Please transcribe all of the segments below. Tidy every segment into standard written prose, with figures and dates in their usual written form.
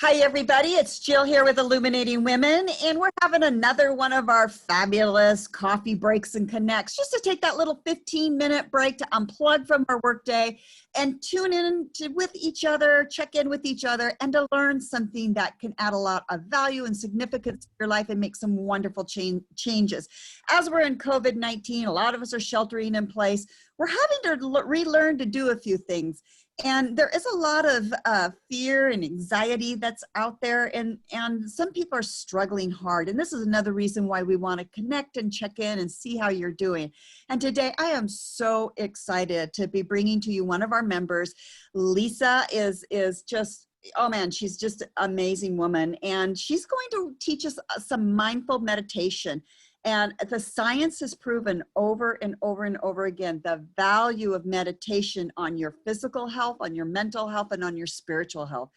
Hi, everybody. It's Jill here with Illuminating Women, and we're having another one of our fabulous coffee breaks and connects, just to take that little 15-minute break to unplug from our workday and tune in with each other, check in with each other, and to learn something that can add a lot of value and significance to your life and make some wonderful changes. As we're in COVID-19, a lot of us are sheltering in place. We're having to relearn to do a few things. And there is a lot of fear and anxiety that's out there, and some people are struggling hard. And this is another reason why we want to connect and check in and see how you're doing. And today I am so excited to be bringing to you one of our members. Lisa is just, oh man, she's just an amazing woman. And she's going to teach us some mindful meditation. And the science has proven over and over and over again the value of meditation on your physical health, on your mental health, and on your spiritual health.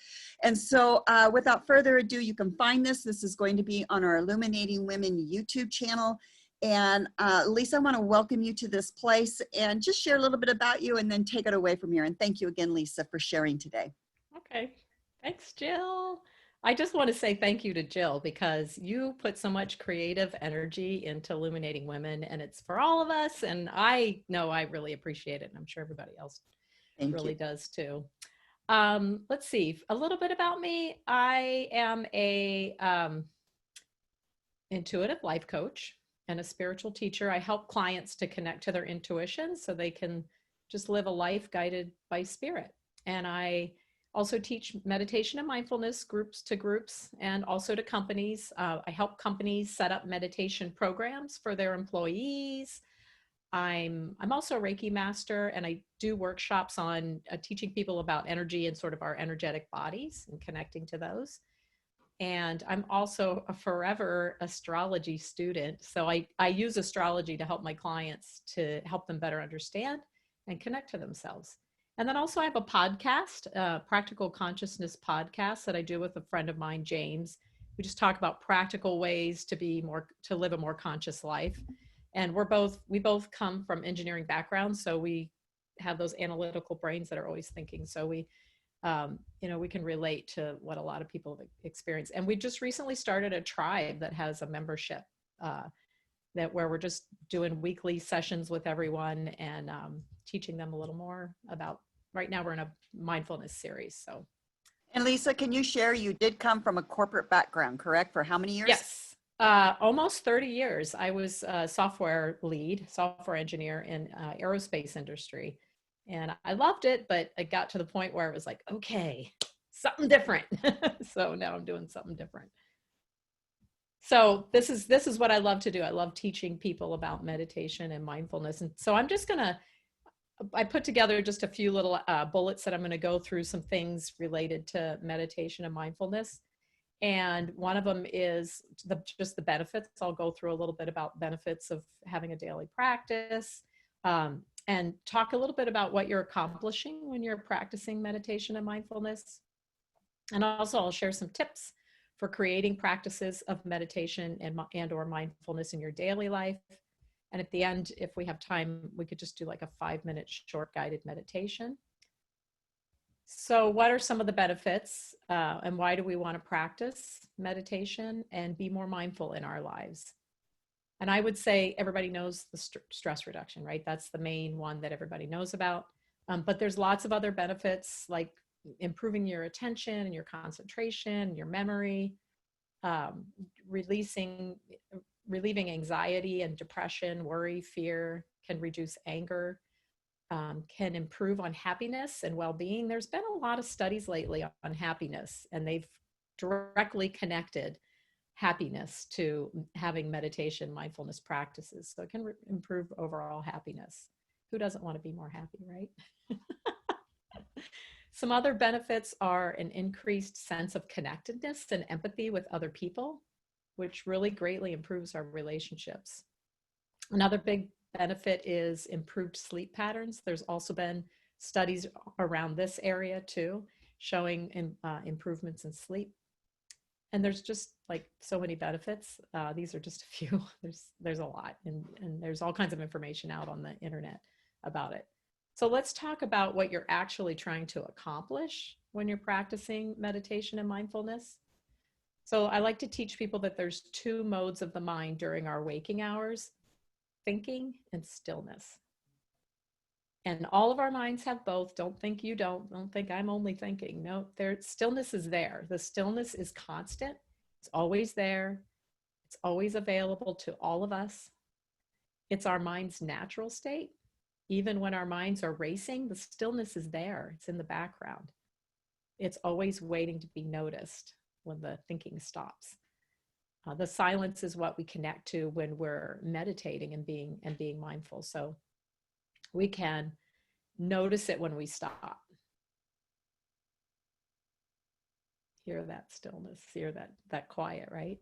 And so without further ado, you can find this. This is going to be on our Illuminating Women YouTube channel. And Lisa, I want to welcome you to this place and just share a little bit about you and then take it away from here. And thank you again, Lisa, for sharing today. Okay. Thanks, Jill. I just want to say thank you to Jill because you put so much creative energy into Illuminating Women, and it's for all of us. And I know I really appreciate it. And I'm sure everybody else really does too. Let's see, a little bit about me. I am a intuitive life coach and a spiritual teacher. I help clients to connect to their intuition so they can just live a life guided by spirit. And I also teach meditation and mindfulness groups to groups and also to companies. I help companies set up meditation programs for their employees. I'm also a Reiki master, and I do workshops on teaching people about energy and sort of our energetic bodies and connecting to those. And I'm also a forever astrology student. So I use astrology to help my clients to help them better understand and connect to themselves. And then also I have a podcast, Practical Consciousness podcast that I do with a friend of mine, James. We just talk about practical ways to live a more conscious life. And we both come from engineering backgrounds, so we have those analytical brains that are always thinking. So we can relate to what a lot of people have experienced. And we just recently started a tribe that has a membership where we're just doing weekly sessions with everyone and teaching them a little more about, right now we're in a mindfulness series. So. And Lisa, can you share, you did come from a corporate background, correct? For how many years? Yes, almost 30 years. I was a software engineer in aerospace industry. And I loved it, but I got to the point where it was like, okay, something different. So now I'm doing something different. So this is what I love to do. I love teaching people about meditation and mindfulness. And so I put together just a few little bullets that I'm going to go through some things related to meditation and mindfulness. And one of them is just the benefits. I'll go through a little bit about benefits of having a daily practice, and talk a little bit about what you're accomplishing when you're practicing meditation and mindfulness. And also I'll share some tips for creating practices of meditation and or mindfulness in your daily life. And at the end, if we have time, we could just do like a 5-minute short guided meditation. So what are some of the benefits and why do we want to practice meditation and be more mindful in our lives? And I would say everybody knows the stress reduction, right? That's the main one that everybody knows about. But there's lots of other benefits like improving your attention and your concentration, your memory, relieving anxiety and depression, worry, fear, can reduce anger, can improve on happiness and well-being. There's been a lot of studies lately on happiness, and they've directly connected happiness to having meditation, mindfulness practices. So it can improve overall happiness. Who doesn't want to be more happy, right? Some other benefits are an increased sense of connectedness and empathy with other people, which really greatly improves our relationships. Another big benefit is improved sleep patterns. There's also been studies around this area too, showing improvements in sleep. And there's just like so many benefits. These are just a few. There's a lot, and there's all kinds of information out on the internet about it. So let's talk about what you're actually trying to accomplish when you're practicing meditation and mindfulness. So I like to teach people that there's two modes of the mind during our waking hours: thinking and stillness. And all of our minds have both. Don't think you don't. Don't think I'm only thinking. No, stillness is there. The stillness is constant. It's always there. It's always available to all of us. It's our mind's natural state. Even when our minds are racing, the stillness is there. It's in the background. It's always waiting to be noticed when the thinking stops. The silence is what we connect to when we're meditating and being mindful. So we can notice it when we stop. Hear that stillness, hear that quiet, right?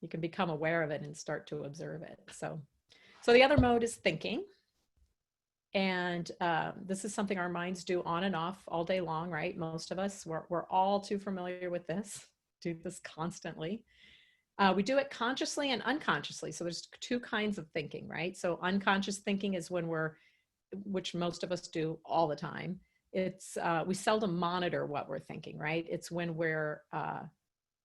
You can become aware of it and start to observe it. So the other mode is thinking. And this is something our minds do on and off all day long, right? Most of us, we're all too familiar with this, do this constantly. We do it consciously and unconsciously. So there's two kinds of thinking, right? So unconscious thinking is when which most of us do all the time. It's we seldom monitor what we're thinking, right? It's when we're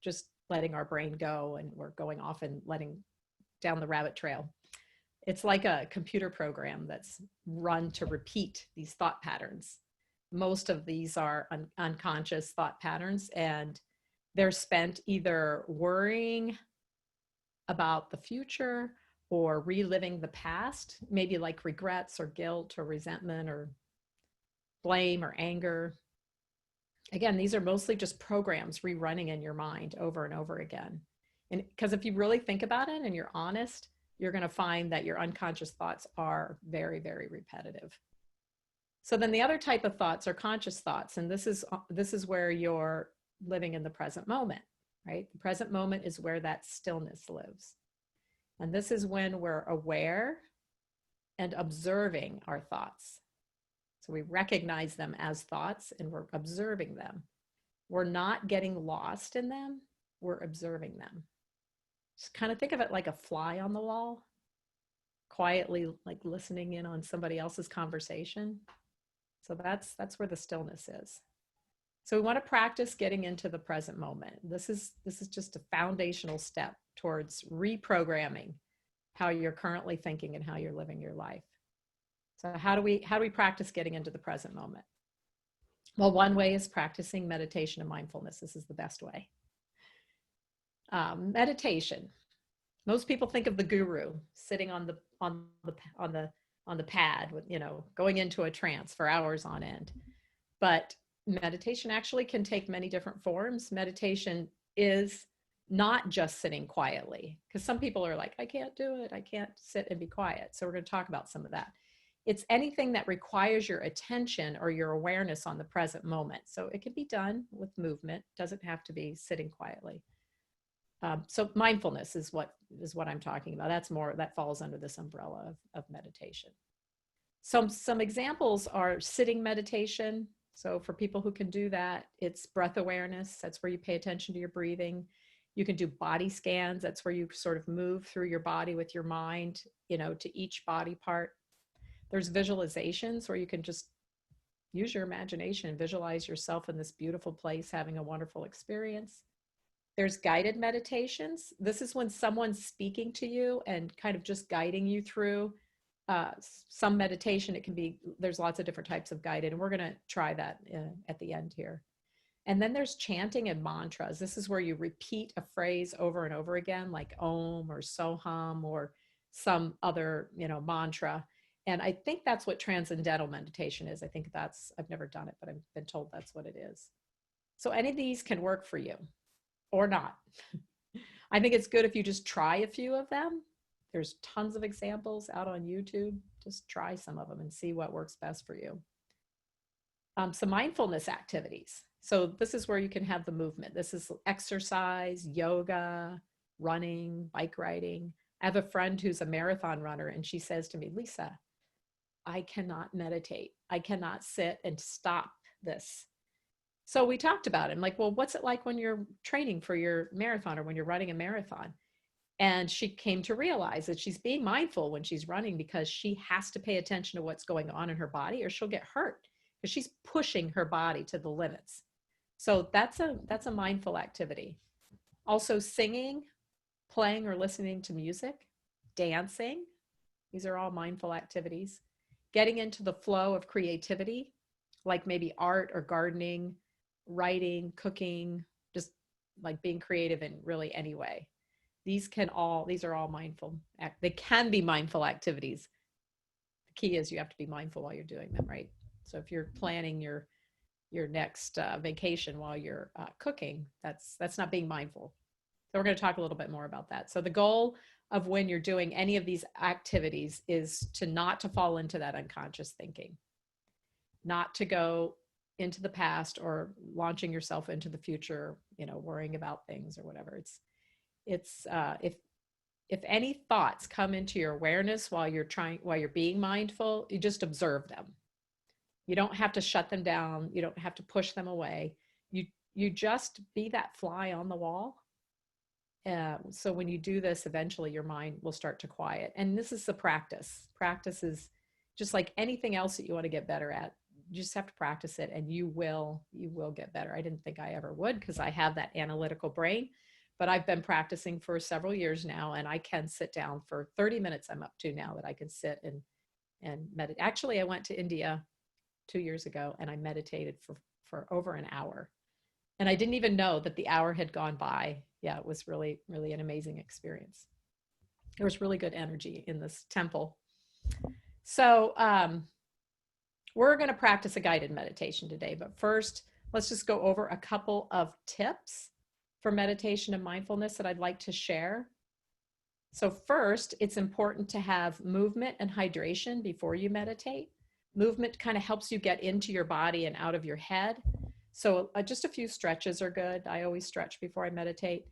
just letting our brain go and we're going off and letting down the rabbit trail. It's like a computer program that's run to repeat these thought patterns. Most of these are unconscious thought patterns, and they're spent either worrying about the future or reliving the past, maybe like regrets or guilt or resentment or blame or anger. Again, these are mostly just programs rerunning in your mind over and over again. And because if you really think about it and you're honest, you're going to find that your unconscious thoughts are very, very repetitive. So then the other type of thoughts are conscious thoughts. And this is where you're living in the present moment, right? The present moment is where that stillness lives. And this is when we're aware and observing our thoughts. So we recognize them as thoughts and we're observing them. We're not getting lost in them, we're observing them. Just kind of think of it like a fly on the wall, quietly like listening in on somebody else's conversation. So that's where the stillness is. So we want to practice getting into the present moment. This is just a foundational step towards reprogramming how you're currently thinking and how you're living your life. So how do we practice getting into the present moment? Well, one way is practicing meditation and mindfulness. This is the best way. Meditation. Most people think of the guru sitting on the pad, with, going into a trance for hours on end. But meditation actually can take many different forms. Meditation is not just sitting quietly, because some people are like, I can't do it. I can't sit and be quiet. So we're going to talk about some of that. It's anything that requires your attention or your awareness on the present moment. So it can be done with movement. It doesn't have to be sitting quietly. So mindfulness is what I'm talking about. That falls under this umbrella of meditation. Some examples are sitting meditation. So for people who can do that, it's breath awareness. That's where you pay attention to your breathing. You can do body scans. That's where you sort of move through your body with your mind, to each body part. There's visualizations where you can just use your imagination and visualize yourself in this beautiful place, having a wonderful experience. There's guided meditations. This is when someone's speaking to you and kind of just guiding you through some meditation. There's lots of different types of guided, and we're going to try that at the end here. And then there's chanting and mantras. This is where you repeat a phrase over and over again, like Om or Soham or some other, mantra. And I think that's what transcendental meditation is. I've never done it, but I've been told that's what it is. So any of these can work for you or not. I think it's good if you just try a few of them. There's tons of examples out on YouTube. Just try some of them and see what works best for you. Some mindfulness activities. So this is where you can have the movement. This is exercise, yoga, running, bike riding. I have a friend who's a marathon runner, and she says to me, Lisa, I cannot meditate. I cannot sit and stop this. So we talked about it. I'm like, well, what's it like when you're training for your marathon or when you're running a marathon? And she came to realize that she's being mindful when she's running because she has to pay attention to what's going on in her body or she'll get hurt because she's pushing her body to the limits. So that's a mindful activity. Also singing, playing or listening to music, dancing. These are all mindful activities. Getting into the flow of creativity, like maybe art or gardening, writing, cooking, just like being creative in really any way. These are all mindful. They can be mindful activities. The key is you have to be mindful while you're doing them, right? So if you're planning your next vacation while you're cooking, that's not being mindful. So we're going to talk a little bit more about that. So the goal of when you're doing any of these activities is not to fall into that unconscious thinking, not to go into the past or launching yourself into the future, worrying about things or whatever. It's if any thoughts come into your awareness while you're being mindful, you just observe them. You don't have to shut them down. You don't have to push them away. You just be that fly on the wall. So when you do this, eventually your mind will start to quiet. And this is the practice. Practice is just like anything else that you want to get better at. You just have to practice it, and you will get better. I didn't think I ever would, because I have that analytical brain, but I've been practicing for several years now, and I can sit down for 30 minutes. I'm up to now that I can sit and meditate. Actually, I went to India 2 years ago, and I meditated for over an hour. And I didn't even know that the hour had gone by. Yeah, it was really, really an amazing experience. There was really good energy in this temple. So we're going to practice a guided meditation today. But first, let's just go over a couple of tips for meditation and mindfulness that I'd like to share. So first, it's important to have movement and hydration before you meditate. Movement kind of helps you get into your body and out of your head. So just a few stretches are good. I always stretch before I meditate.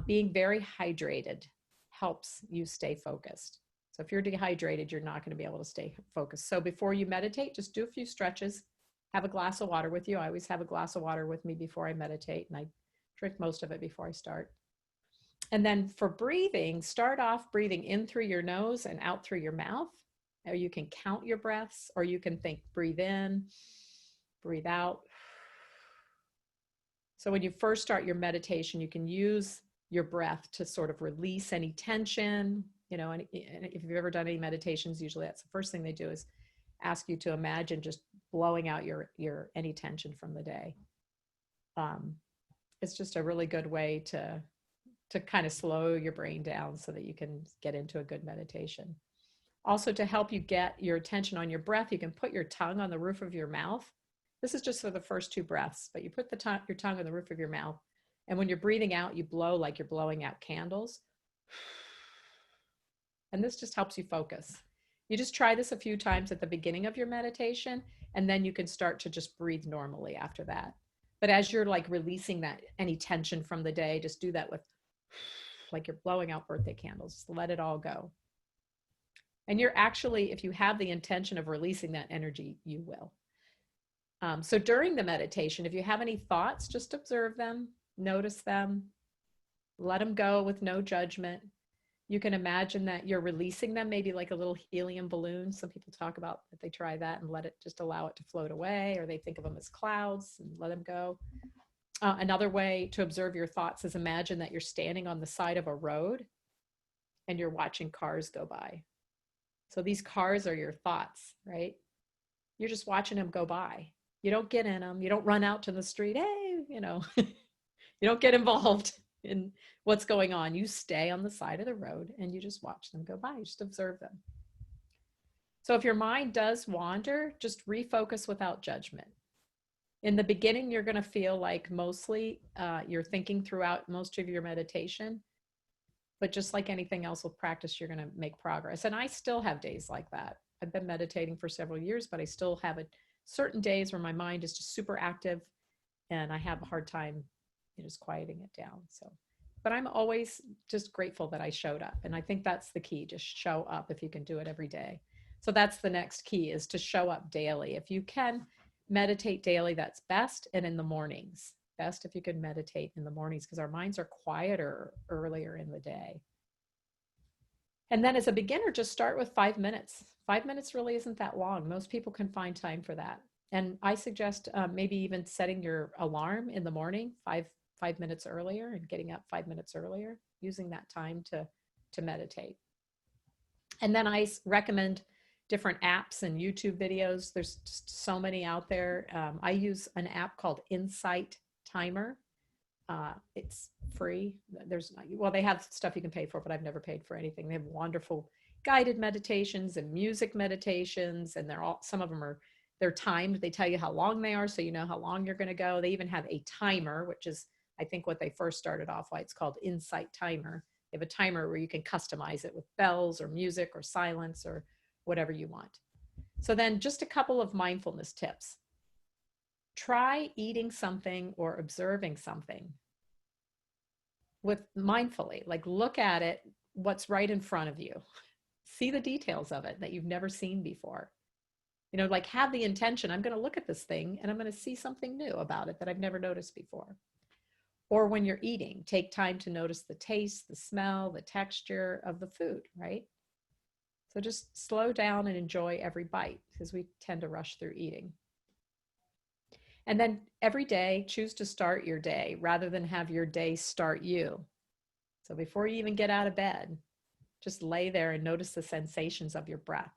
Being very hydrated helps you stay focused. So if you're dehydrated, you're not going to be able to stay focused. So before you meditate, just do a few stretches. Have a glass of water with you. I always have a glass of water with me before I meditate, and I drink most of it before I start. And then for breathing, start off breathing in through your nose and out through your mouth. Or you can count your breaths, or you can think, breathe in, breathe out. So when you first start your meditation, you can use your breath to sort of release any tension. And if you've ever done any meditations, usually that's the first thing they do is ask you to imagine just blowing out your any tension from the day. It's just a really good way to kind of slow your brain down so that you can get into a good meditation. Also, to help you get your attention on your breath, you can put your tongue on the roof of your mouth. This is just for the first 2 breaths, but you put your tongue on the roof of your mouth, and when you're breathing out, you blow like you're blowing out candles. And this just helps you focus. You just try this a few times at the beginning of your meditation, and then you can start to just breathe normally after that. But as you're like releasing any tension from the day, just do that with like you're blowing out birthday candles. Just let it all go. And you're actually, if you have the intention of releasing that energy, you will. So during the meditation, if you have any thoughts, just observe them, notice them, let them go with no judgment. You can imagine that you're releasing them, maybe like a little helium balloon. Some people talk about that they try that and allow it to float away, or they think of them as clouds and let them go. Another way to observe your thoughts is imagine that you're standing on the side of a road and you're watching cars go by. So these cars are your thoughts, right? You're just watching them go by. You don't get in them. You don't run out to the street. Hey, you don't get involved in what's going on. You stay on the side of the road and you just watch them go by. You just observe them. So if your mind does wander, just refocus without judgment. In the beginning, you're going to feel like mostly you're thinking throughout most of your meditation. But just like anything else with practice, you're going to make progress. And I still have days like that. I've been meditating for several years, but I still have certain days where my mind is just super active and I have a hard time just quieting it down. But I'm always just grateful that I showed up. And I think that's the key, just show up if you can do it every day. So that's the next key, is to show up daily. If you can meditate daily, that's best. And in the mornings, best if you can meditate in the mornings, because our minds are quieter earlier in the day. And then as a beginner, just start with 5 minutes. 5 minutes really isn't that long. Most people can find time for that. And I suggest maybe even setting your alarm in the morning, five minutes earlier, and getting up 5 minutes earlier, using that time to meditate. And then I recommend different apps and YouTube videos. There's just so many out there. I use an app called Insight Timer. It's free. They have stuff you can pay for, but I've never paid for anything. They have wonderful guided meditations and music meditations, and some of them they're timed. They tell you how long they are, so you know how long you're going to go. They even have a timer, which is, I think, what they first started off, why it's called Insight Timer. They have a timer where you can customize it with bells or music or silence or whatever you want. So then just a couple of mindfulness tips. Try eating something or observing something with mindfully, like look at it, what's right in front of you. See the details of it that you've never seen before. Like have the intention, I'm going to look at this thing and I'm going to see something new about it that I've never noticed before. Or when you're eating, take time to notice the taste, the smell, the texture of the food, right? So just slow down and enjoy every bite, because we tend to rush through eating. And then every day, choose to start your day rather than have your day start you. So before you even get out of bed, just lay there and notice the sensations of your breath.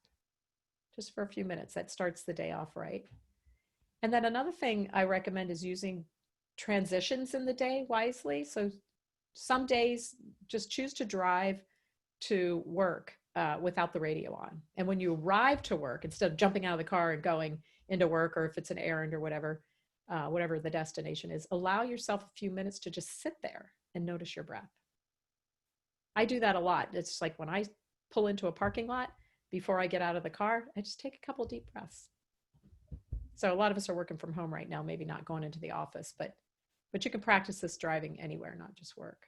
Just for a few minutes, that starts the day off right. And then another thing I recommend is using transitions in the day wisely. So some days just choose to drive to work without the radio on. And when you arrive to work, instead of jumping out of the car and going into work, or if it's an errand or whatever the destination is, allow yourself a few minutes to just sit there and notice your breath. I do that a lot. It's like when I pull into a parking lot, before I get out of the car, I just take a couple deep breaths. So a lot of us are working from home right now, maybe not going into the office, but you can practice this driving anywhere, not just work.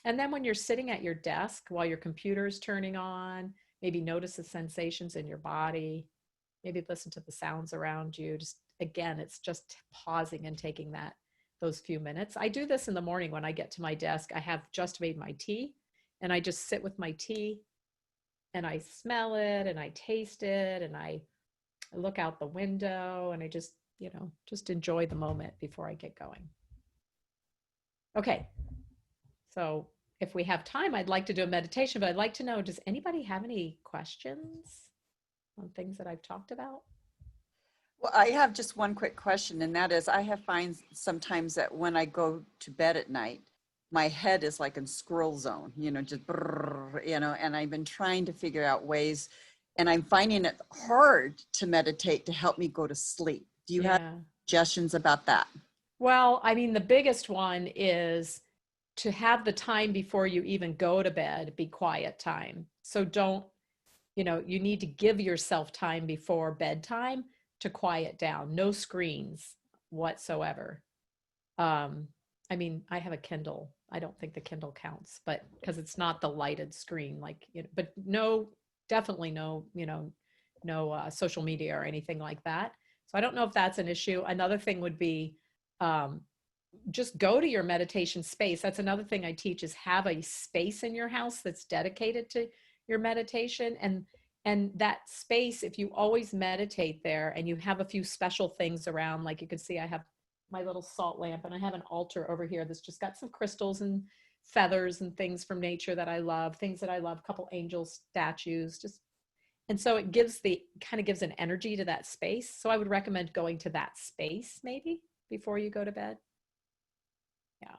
And then when you're sitting at your desk while your computer's turning on, maybe notice the sensations in your body, maybe listen to the sounds around you. Just again, it's just pausing and taking those few minutes. I do this in the morning when I get to my desk. I have just made my tea and I just sit with my tea and I smell it and I taste it and I look out the window and I just enjoy the moment before I get going. Okay. So if we have time, I'd like to do a meditation, but I'd like to know, does anybody have any questions on things that I've talked about? Well, I have just one quick question, and that is, I have find sometimes that when I go to bed at night, my head is like in squirrel zone, just, brrr, and I've been trying to figure out ways, and I'm finding it hard to meditate to help me go to sleep. Do you have suggestions about that? Well, I mean, the biggest one is to have the time before you even go to bed be quiet time. So don't, you need to give yourself time before bedtime to quiet down. No screens whatsoever. I mean, I have a Kindle. I don't think the Kindle counts, but because it's not the lighted screen, but definitely no social media or anything like that. So I don't know if that's an issue. Another thing would be just go to your meditation space. That's another thing I teach, is have a space in your house that's dedicated to your meditation. And that space, if you always meditate there and you have a few special things around, like you can see I have my little salt lamp and I have an altar over here that's just got some crystals and feathers and things from nature that I love, a couple angel statues, and so it kind of gives an energy to that space. So I would recommend going to that space maybe before you go to bed. Yeah.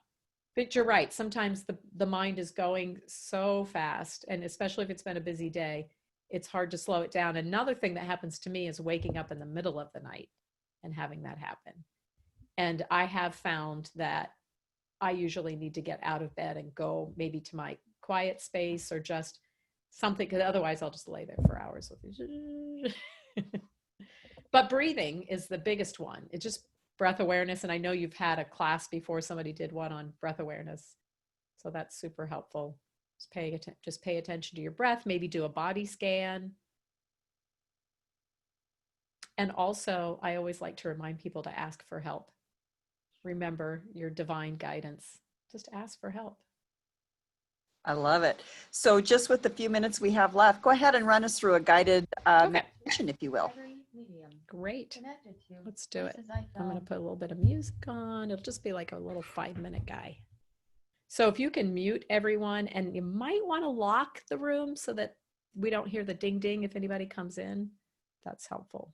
But you're right. Sometimes the mind is going so fast, and especially if it's been a busy day, it's hard to slow it down. Another thing that happens to me is waking up in the middle of the night and having that happen. And I have found that I usually need to get out of bed and go maybe to my quiet space or just something, because otherwise I'll just lay there for hours. But breathing is the biggest one. It's just breath awareness. And I know you've had a class before, somebody did one on breath awareness. So that's super helpful. Just pay attention to your breath, maybe do a body scan. And also, I always like to remind people to ask for help. Remember your divine guidance. Just ask for help. I love it. So just with the few minutes we have left, go ahead and run us through a guided meditation, if you will. Great. Connected to. Let's do it. Places I I'm going to felt. put a little bit of music on. It'll just be like a little 5-minute guy. So if you can mute everyone, and you might want to lock the room so that we don't hear the ding ding if anybody comes in, that's helpful.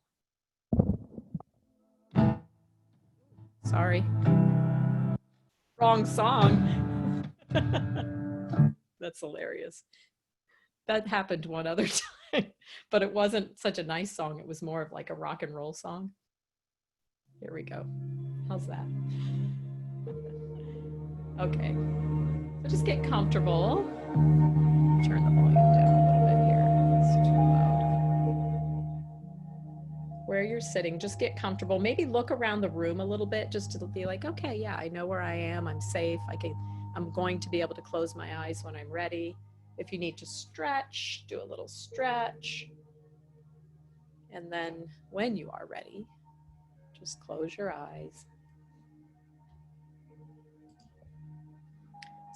Sorry. Wrong song. That's hilarious. That happened one other time, but it wasn't such a nice song. It was more of like a rock and roll song. Here we go. How's that? Okay. So just get comfortable. Turn the volume down a little bit here. It's too loud. Where you're sitting, just get comfortable. Maybe look around the room a little bit just to be like, okay, yeah, I know where I am. I'm safe. I'm going to be able to close my eyes when I'm ready. If you need to stretch, do a little stretch. And then when you are ready, just close your eyes.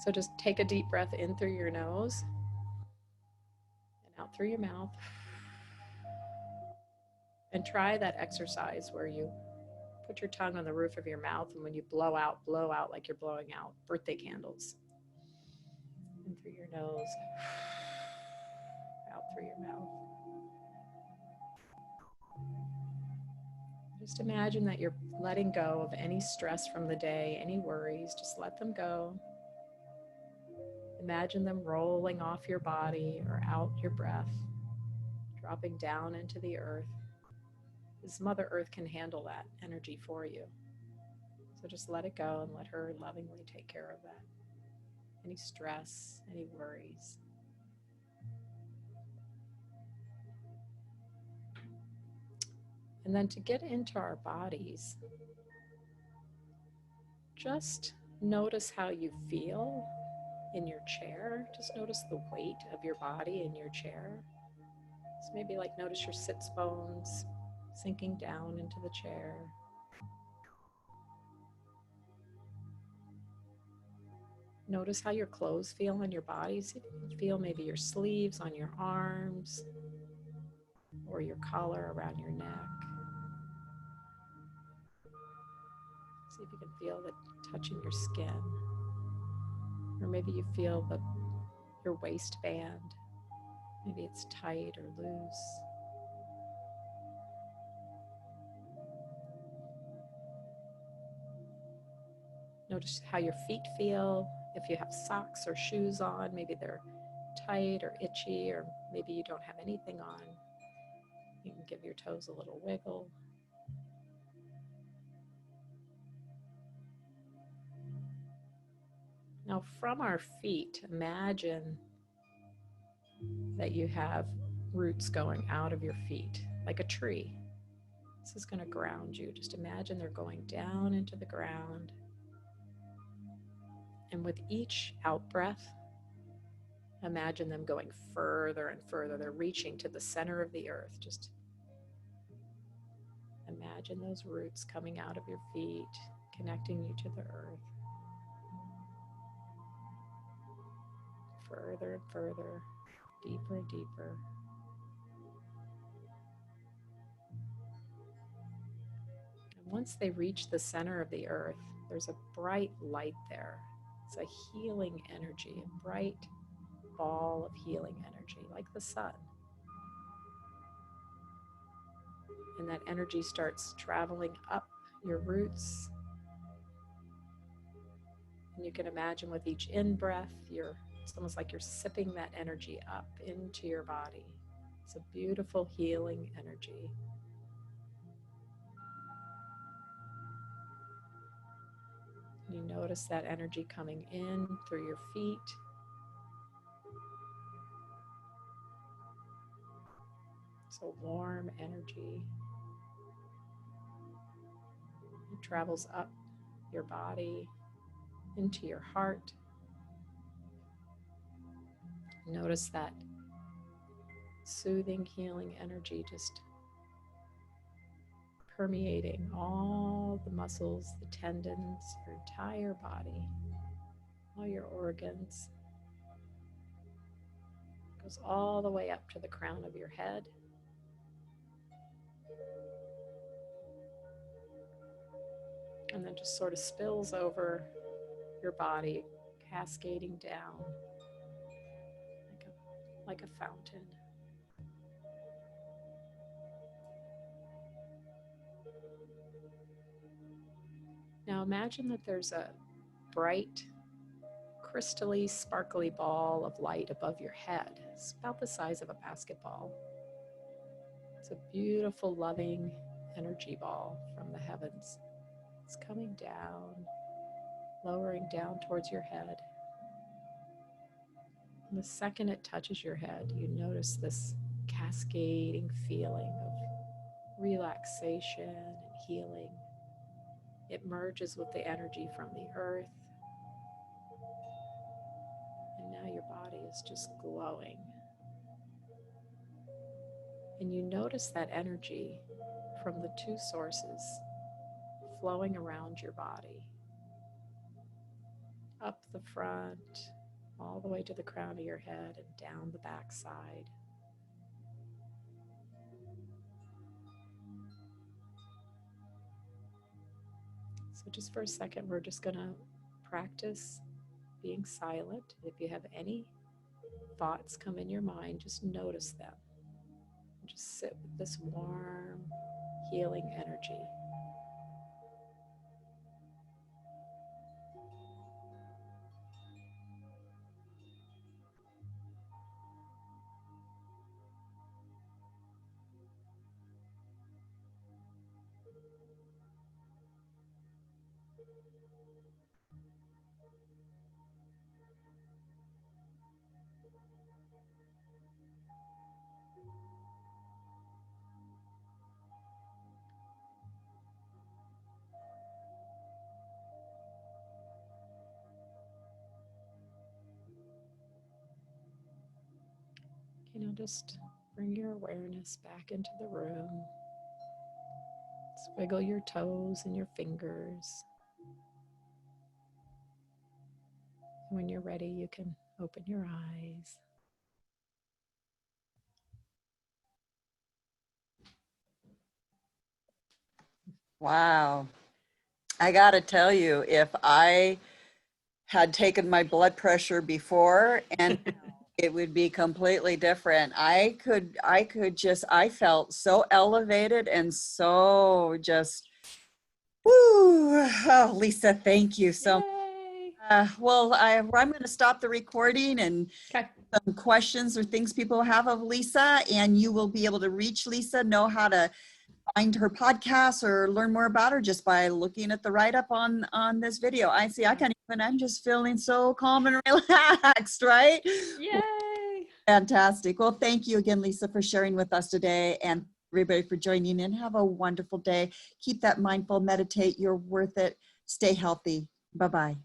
So just take a deep breath in through your nose and out through your mouth. And try that exercise where you put your tongue on the roof of your mouth, and when you blow out like you're blowing out birthday candles. In through your nose, out through your mouth. Just imagine that you're letting go of any stress from the day, any worries, just let them go. Imagine them rolling off your body or out your breath, dropping down into the earth. This Mother Earth can handle that energy for you. So just let it go and let her lovingly take care of that. Any stress, any worries. And then to get into our bodies, just notice how you feel in your chair. Just notice the weight of your body in your chair. So maybe like notice your sits bones sinking down into the chair. Notice how your clothes feel on your body. See if you can feel maybe your sleeves on your arms or your collar around your neck. See if you can feel it touching your skin. Or maybe you feel your waistband. Maybe it's tight or loose. Notice how your feet feel. If you have socks or shoes on, maybe they're tight or itchy, or maybe you don't have anything on. You can give your toes a little wiggle. Now from our feet, imagine that you have roots going out of your feet, like a tree. This is going to ground you. Just imagine they're going down into the ground. And with each out breath, imagine them going further and further. They're reaching to the center of the earth. Just imagine those roots coming out of your feet, connecting you to the earth. Further and further, deeper and deeper. And once they reach the center of the earth, there's a bright light there. It's a healing energy, a bright ball of healing energy, like the sun. And that energy starts traveling up your roots. And you can imagine with each in-breath, it's almost like you're sipping that energy up into your body. It's a beautiful healing energy. You notice that energy coming in through your feet. It's a warm energy. It travels up your body into your heart. Notice that soothing, healing energy just permeating all the muscles, the tendons, your entire body, all your organs. It goes all the way up to the crown of your head. And then just sort of spills over your body, cascading down like a fountain. Now imagine that there's a bright, crystally, sparkly ball of light above your head. It's about the size of a basketball. It's a beautiful, loving energy ball from the heavens. It's coming down, lowering down towards your head. And the second it touches your head, you notice this cascading feeling of relaxation and healing. It merges with the energy from the earth. And now your body is just glowing. And you notice that energy from the two sources flowing around your body, up the front, all the way to the crown of your head and down the back side. So just for a second, we're just going to practice being silent. If you have any thoughts come in your mind, just notice them. Just sit with this warm, healing energy. Okay, now just bring your awareness back into the room. Just wiggle your toes and your fingers. When you're ready, you can open your eyes. Wow. I got to tell you, if I had taken my blood pressure before and it would be completely different. I felt so elevated and so just, woo. Oh, Lisa, thank you so much. Well, I'm going to stop the recording and some questions or things people have of Lisa, and you will be able to reach Lisa, know how to find her podcast or learn more about her just by looking at the write-up on this video. I can't even, I'm just feeling so calm and relaxed, right? Yay! Fantastic. Well, thank you again, Lisa, for sharing with us today, and everybody for joining in. Have a wonderful day. Keep that mindful, meditate. You're worth it. Stay healthy. Bye-bye.